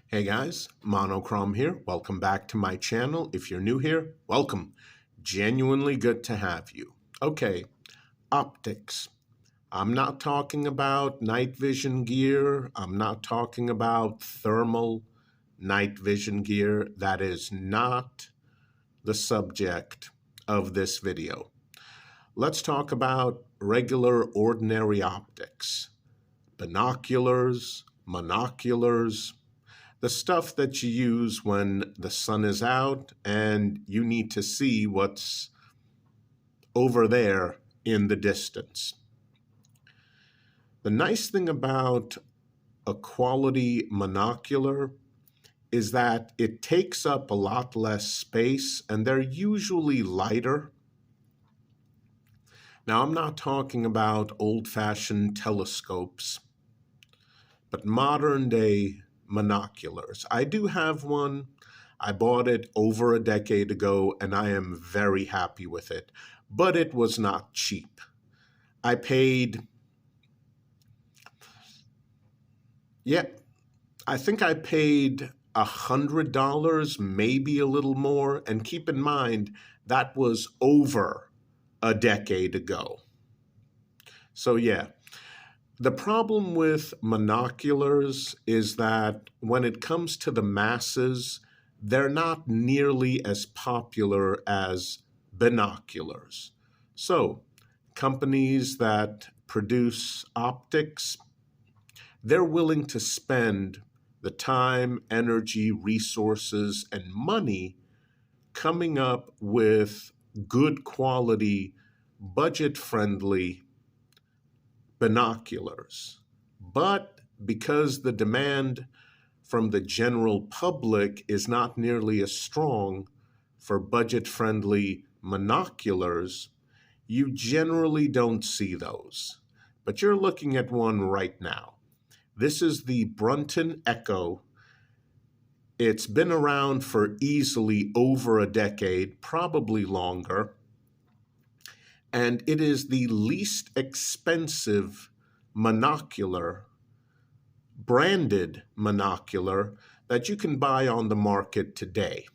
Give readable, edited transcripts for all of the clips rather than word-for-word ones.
Hey guys, Monochrome here. Welcome back to my channel. If you're new here, welcome. Genuinely good to have you. Okay, optics. I'm not talking about night vision gear. I'm not talking about thermal night vision gear. That is not the subject of this video. Let's talk about regular, ordinary optics. Binoculars, monoculars, the stuff that you use when the sun is out and you need to see what's over there in the distance. The nice thing about a quality monocular is that it takes up a lot less space and they're usually lighter. Now, I'm not talking about old-fashioned telescopes, but modern-day monoculars. I do have one. I bought it over a decade ago and I am very happy with it, but it was not cheap. I paid, I think I paid $100, maybe a little more. And keep in mind, that was over a decade ago. So yeah. The problem with monoculars is that when it comes to the masses, they're not nearly as popular as binoculars. So companies that produce optics, they're willing to spend the time, energy, resources, and money coming up with good quality, budget-friendly binoculars. But because the demand from the general public is not nearly as strong for budget-friendly monoculars, you generally don't see those. But you're looking at one right now. This is the Brunton Echo. It's been around for easily over a decade, probably longer. And it is the least expensive monocular, branded monocular that you can buy on the market today.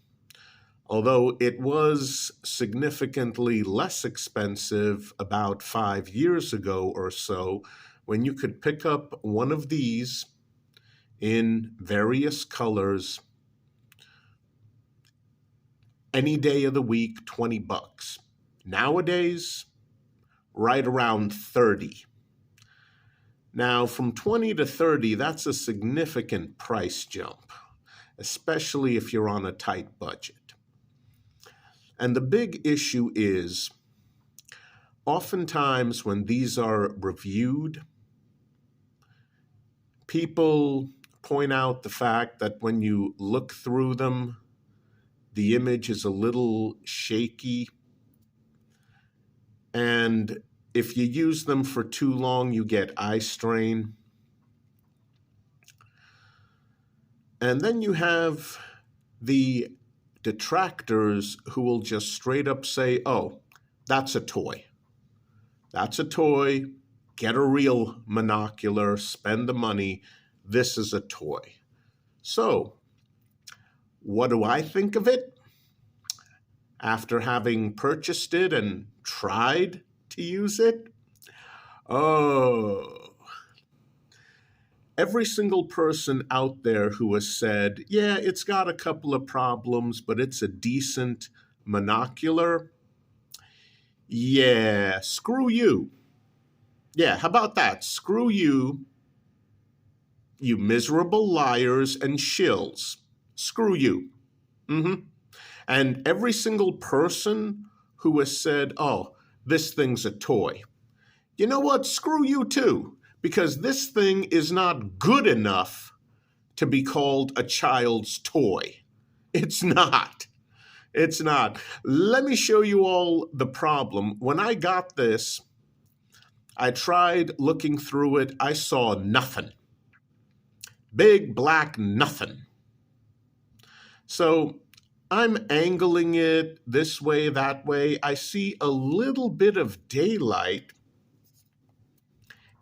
Although it was significantly less expensive about 5 years ago or so, when you could pick up one of these in various colors any day of the week, $20. Nowadays, right around 30. Now, from 20 to 30, that's a significant price jump, especially if you're on a tight budget. And the big issue is, oftentimes when these are reviewed, people point out the fact that when you look through them, the image is a little shaky. And if you use them for too long, you get eye strain. And then you have the detractors who will just straight up say, oh, that's a toy. That's a toy. Get a real monocular, spend the money. This is a toy. So, what do I think of it? After having purchased it and tried to use it? Oh, every single person out there who has said, yeah, it's got a couple of problems, but it's a decent monocular. Yeah, screw you. Yeah, how about that? Screw you, you miserable liars and shills. Screw you. And every single person who has said, oh, this thing's a toy. You know what? Screw you too, because this thing is not good enough to be called a child's toy. It's not. It's not. Let me show you all the problem. When I got this, I tried looking through it. I saw nothing. Big black nothing. So I'm angling it this way, that way. I see a little bit of daylight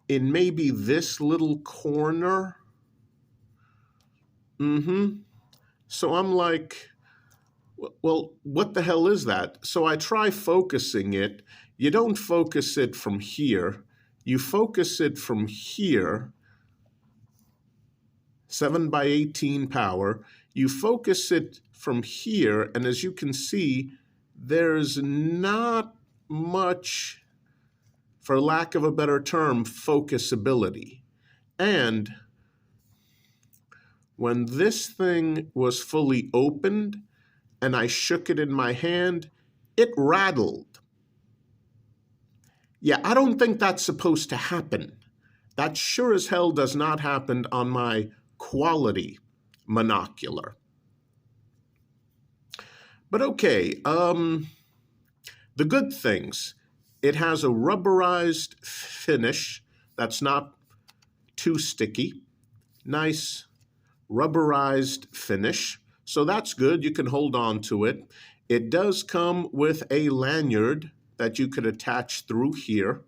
in maybe this little corner. Mm-hmm. So I'm like, well, what the hell is that? So I try focusing it. You don't focus it from here. You focus it from here, 7 by 18 power. You focus it from here, and as you can see, there's not much, for lack of a better term, focusability. And when this thing was fully opened and I shook it in my hand, it rattled. Yeah, I don't think that's supposed to happen. That sure as hell does not happen on my quality monocular. But okay, the good things. It has a rubberized finish that's not too sticky. Nice rubberized finish. So that's good. You can hold on to it. It does come with a lanyard that you could attach through here,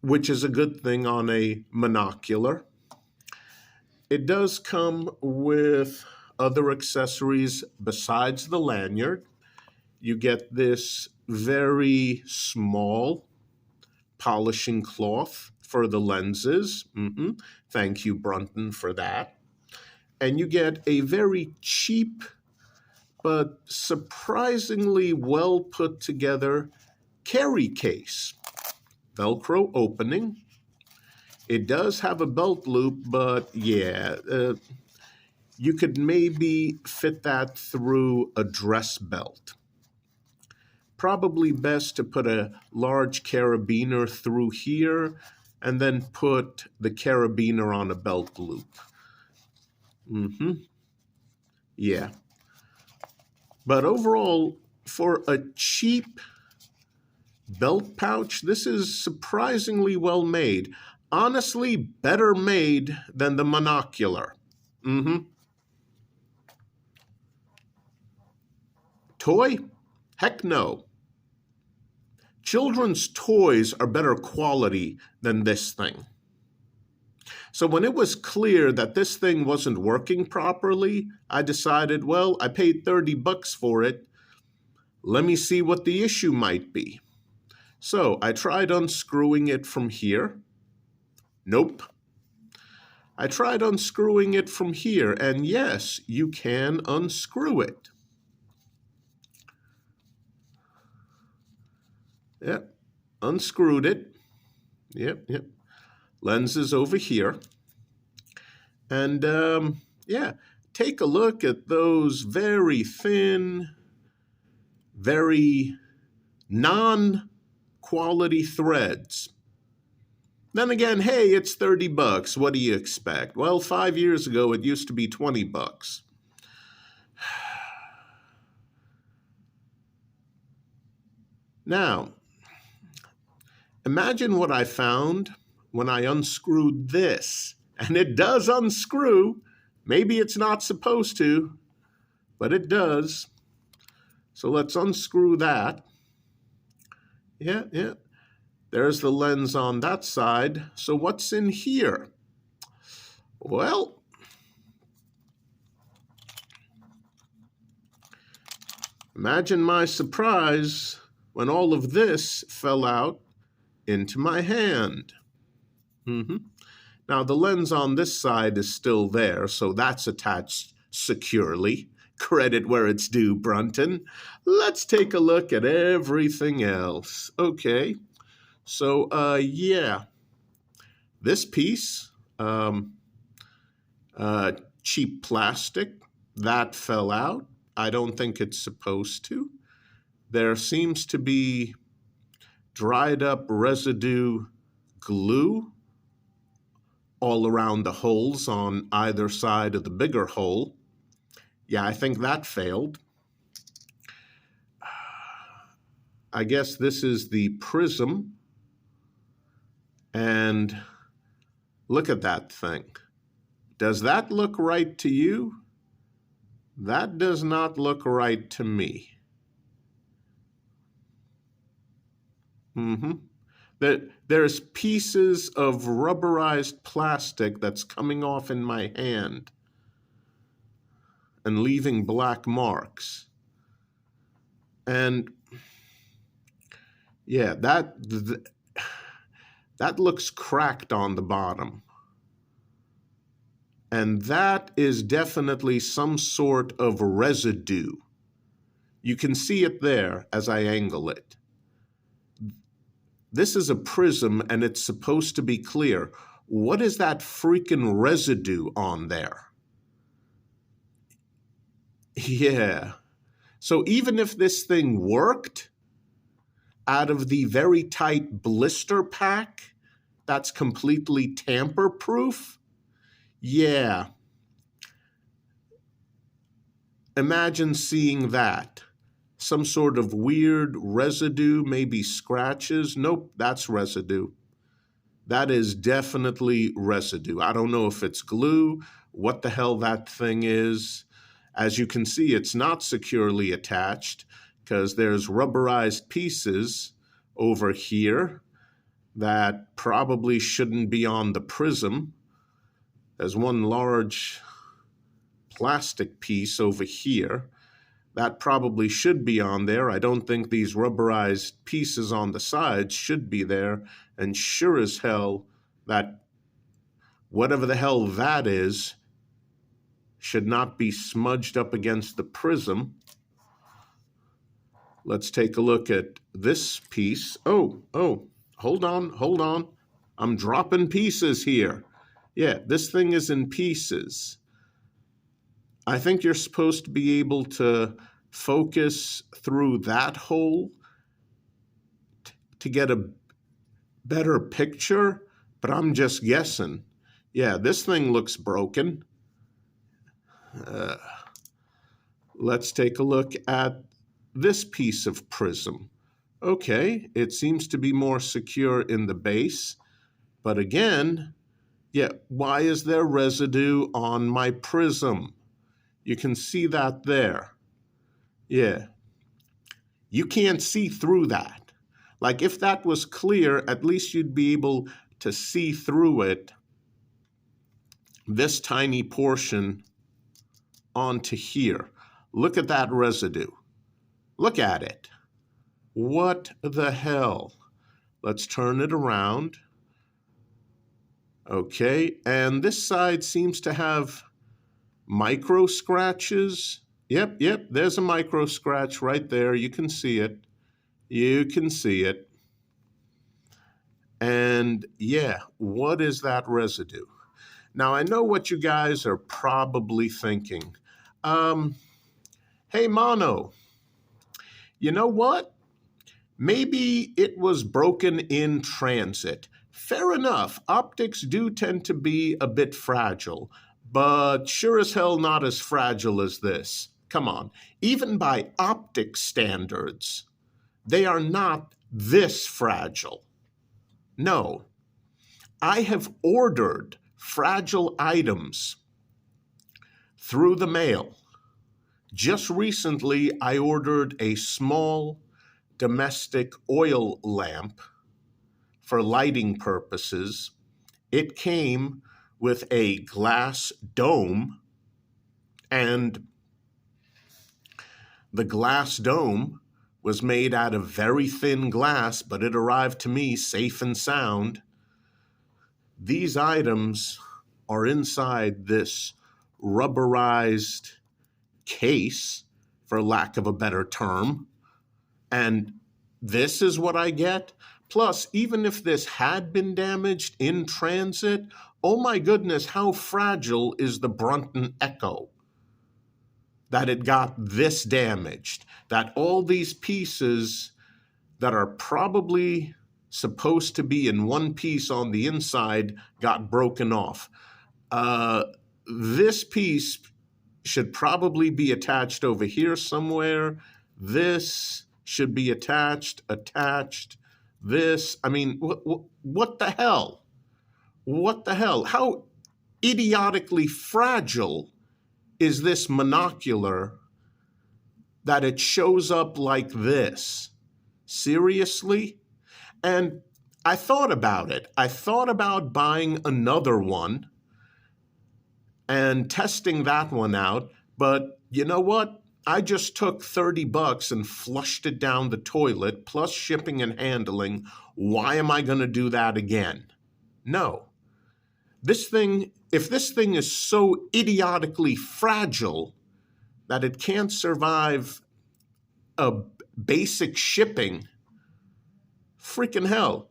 which is a good thing on a monocular. It does come with other accessories besides the lanyard. You get this very small polishing cloth for the lenses. Thank you, Brunton, for that. And you get a very cheap but surprisingly well put together carry case. Velcro opening. It does have a belt loop, but yeah, you could maybe fit that through a dress belt. Probably best to put a large carabiner through here and then put the carabiner on a belt loop. Yeah. But overall, for a cheap belt pouch, this is surprisingly well made. Honestly, better made than the Monocular. Toy? Heck no. Children's toys are better quality than this thing. So when it was clear that this thing wasn't working properly, I decided, well, I paid $30 for it. Let me see what the issue might be. So I tried unscrewing it from here. Nope. I tried unscrewing it from here, and yes, you can unscrew it. Yep, unscrewed it. Yep. Lenses over here. And yeah, take a look at those very thin, very non-quality threads. Then again, hey, it's $30. What do you expect? Well, 5 years ago, it used to be $20. Now, imagine what I found when I unscrewed this. And it does unscrew. Maybe it's not supposed to, but it does. So let's unscrew that. Yeah. There's the lens on that side. So what's in here? Well, imagine my surprise when all of this fell out into my hand. Now, the lens on this side is still there, so that's attached securely. Credit where it's due, Brunton. Let's take a look at everything else. Okay, so yeah, this piece, cheap plastic, that fell out. I don't think it's supposed to. There seems to be dried up residue glue all around the holes on either side of the bigger hole. Yeah, I think that failed. I guess this is the prism. And look at that thing. Does that look right to you? That does not look right to me. There's pieces of rubberized plastic that's coming off in my hand and leaving black marks. And yeah, that looks cracked on the bottom. And that is definitely some sort of residue. You can see it there as I angle it. This is a prism and it's supposed to be clear. What is that freaking residue on there? Yeah. So even if this thing worked out of the very tight blister pack that's completely tamper-proof, yeah. Imagine seeing that. Some sort of weird residue, maybe scratches. Nope, that's residue. That is definitely residue. I don't know if it's glue, what the hell that thing is. As you can see, it's not securely attached because there's rubberized pieces over here that probably shouldn't be on the prism. There's one large plastic piece over here. That probably should be on there. I don't think these rubberized pieces on the sides should be there. And sure as hell, that whatever the hell that is should not be smudged up against the prism. Let's take a look at this piece. Oh, hold on. I'm dropping pieces here. Yeah, this thing is in pieces. I think you're supposed to be able to focus through that hole to get a better picture, but I'm just guessing. Yeah, this thing looks broken. Let's take a look at this piece of prism. Okay, it seems to be more secure in the base, but again, yeah, why is there residue on my prism? You can see that there. Yeah. You can't see through that. Like if that was clear, at least you'd be able to see through it, this tiny portion onto here. Look at that residue. Look at it. What the hell? Let's turn it around. Okay, and this side seems to have micro scratches. Yep, there's a micro scratch right there. You can see it. And yeah, what is that residue? Now, I know what you guys are probably thinking. Hey, Mono, you know what? Maybe it was broken in transit. Fair enough, optics do tend to be a bit fragile, but sure as hell not as fragile as this. Come on, even by optic standards, they are not this fragile. No, I have ordered fragile items through the mail. Just recently, I ordered a small domestic oil lamp for lighting purposes. It came with a glass dome, and the glass dome was made out of very thin glass, but it arrived to me safe and sound. These items are inside this rubberized case, for lack of a better term, and this is what I get. Plus, even if this had been damaged in transit, oh my goodness, how fragile is the Brunton Echo that it got this damaged, that all these pieces that are probably supposed to be in one piece on the inside got broken off. This piece should probably be attached over here somewhere. This should be attached. This, I mean, what the hell? What the hell? How idiotically fragile is this monocular that it shows up like this? Seriously? And I thought about it. I thought about buying another one and testing that one out. But you know what? I just took $30 and flushed it down the toilet, plus shipping and handling. Why am I going to do that again? No. If this thing is so idiotically fragile that it can't survive a basic shipping, freaking hell.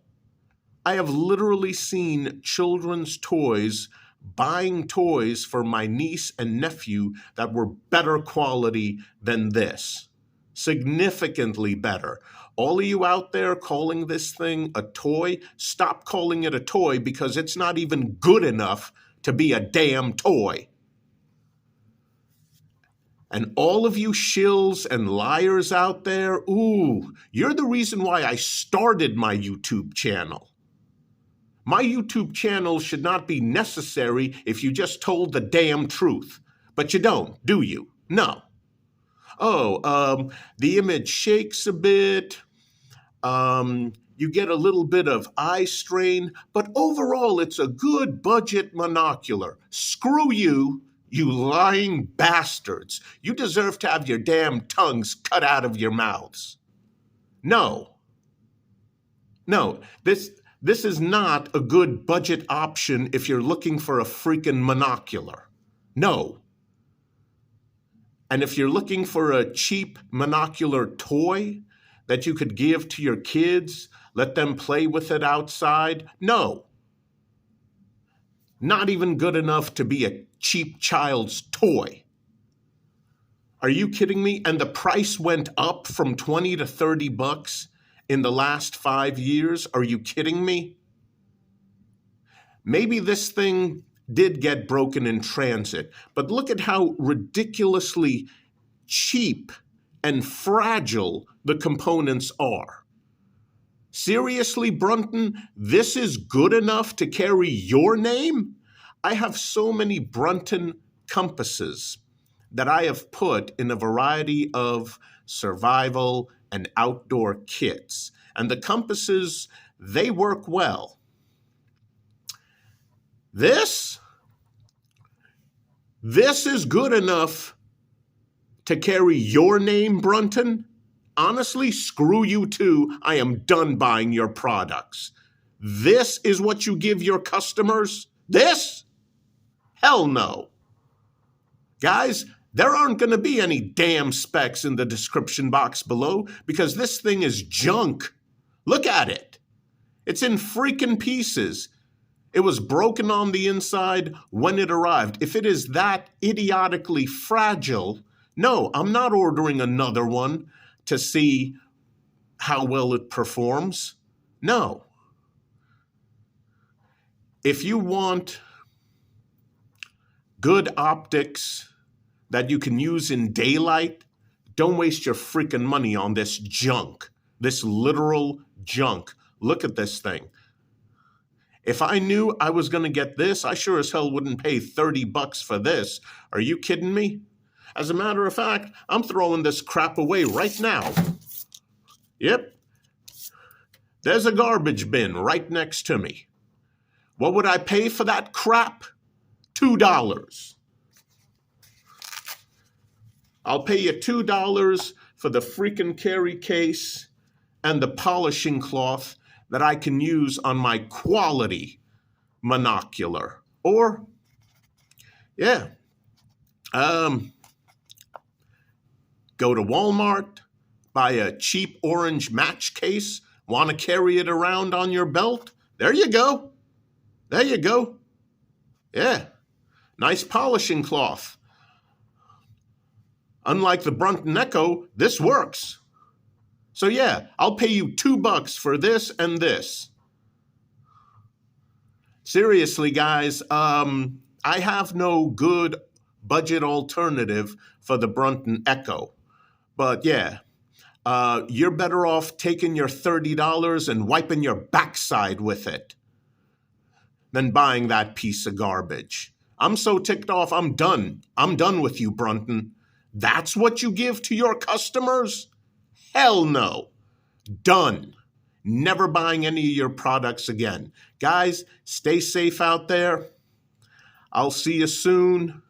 I have literally seen children's toys, buying toys for my niece and nephew that were better quality than this. Significantly better. All of you out there calling this thing a toy, stop calling it a toy because it's not even good enough to be a damn toy. And all of you shills and liars out there, ooh, you're the reason why I started my YouTube channel. My YouTube channel should not be necessary if you just told the damn truth. But you don't, do you? No. Oh, the image shakes a bit. You get a little bit of eye strain. But overall, it's a good budget monocular. Screw you, you lying bastards. You deserve to have your damn tongues cut out of your mouths. No. No, this is not a good budget option if you're looking for a freaking monocular. No. And if you're looking for a cheap monocular toy that you could give to your kids, let them play with it outside, no. Not even good enough to be a cheap child's toy. Are you kidding me? And the price went up from 20 to 30 bucks in the last 5 years? Are you kidding me? Maybe this thing did get broken in transit, but look at how ridiculously cheap and fragile the components are. Seriously, Brunton, this is good enough to carry your name? I have so many Brunton compasses that I have put in a variety of survival and outdoor kits. And the compasses, they work well. This is good enough to carry your name, Brunton? Honestly, screw you too. I am done buying your products. This is what you give your customers? This? Hell no. Guys, there aren't going to be any damn specs in the description box below because this thing is junk. Look at it. It's in freaking pieces. It was broken on the inside when it arrived. If it is that idiotically fragile, no, I'm not ordering another one to see how well it performs. No. If you want good optics that you can use in daylight, don't waste your freaking money on this junk, this literal junk. Look at this thing. If I knew I was going to get this, I sure as hell wouldn't pay 30 bucks for this. Are you kidding me? As a matter of fact, I'm throwing this crap away right now. Yep. There's a garbage bin right next to me. What would I pay for that crap? $2. I'll pay you $2 for the freaking carry case and the polishing cloth that I can use on my quality monocular. Or, yeah, go to Walmart, buy a cheap orange match case, want to carry it around on your belt? There you go. There you go. Yeah, nice polishing cloth. Unlike the Brunton Echo, this works. So yeah, I'll pay you $2 for this and this. Seriously, guys, I have no good budget alternative for the Brunton Echo. But yeah, you're better off taking your $30 and wiping your backside with it than buying that piece of garbage. I'm so ticked off, I'm done. I'm done with you, Brunton. That's what you give to your customers? Hell no. Done. never buying any of your products again. Guys, stay safe out there. I'll see you soon.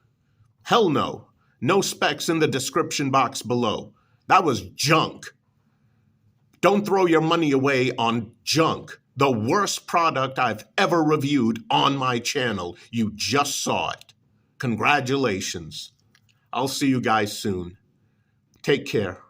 Hell no. No specs in the description box below. That was junk. Don't throw your money away on junk. The worst product I've ever reviewed on my channel. You just saw it. Congratulations. I'll see you guys soon. Take care.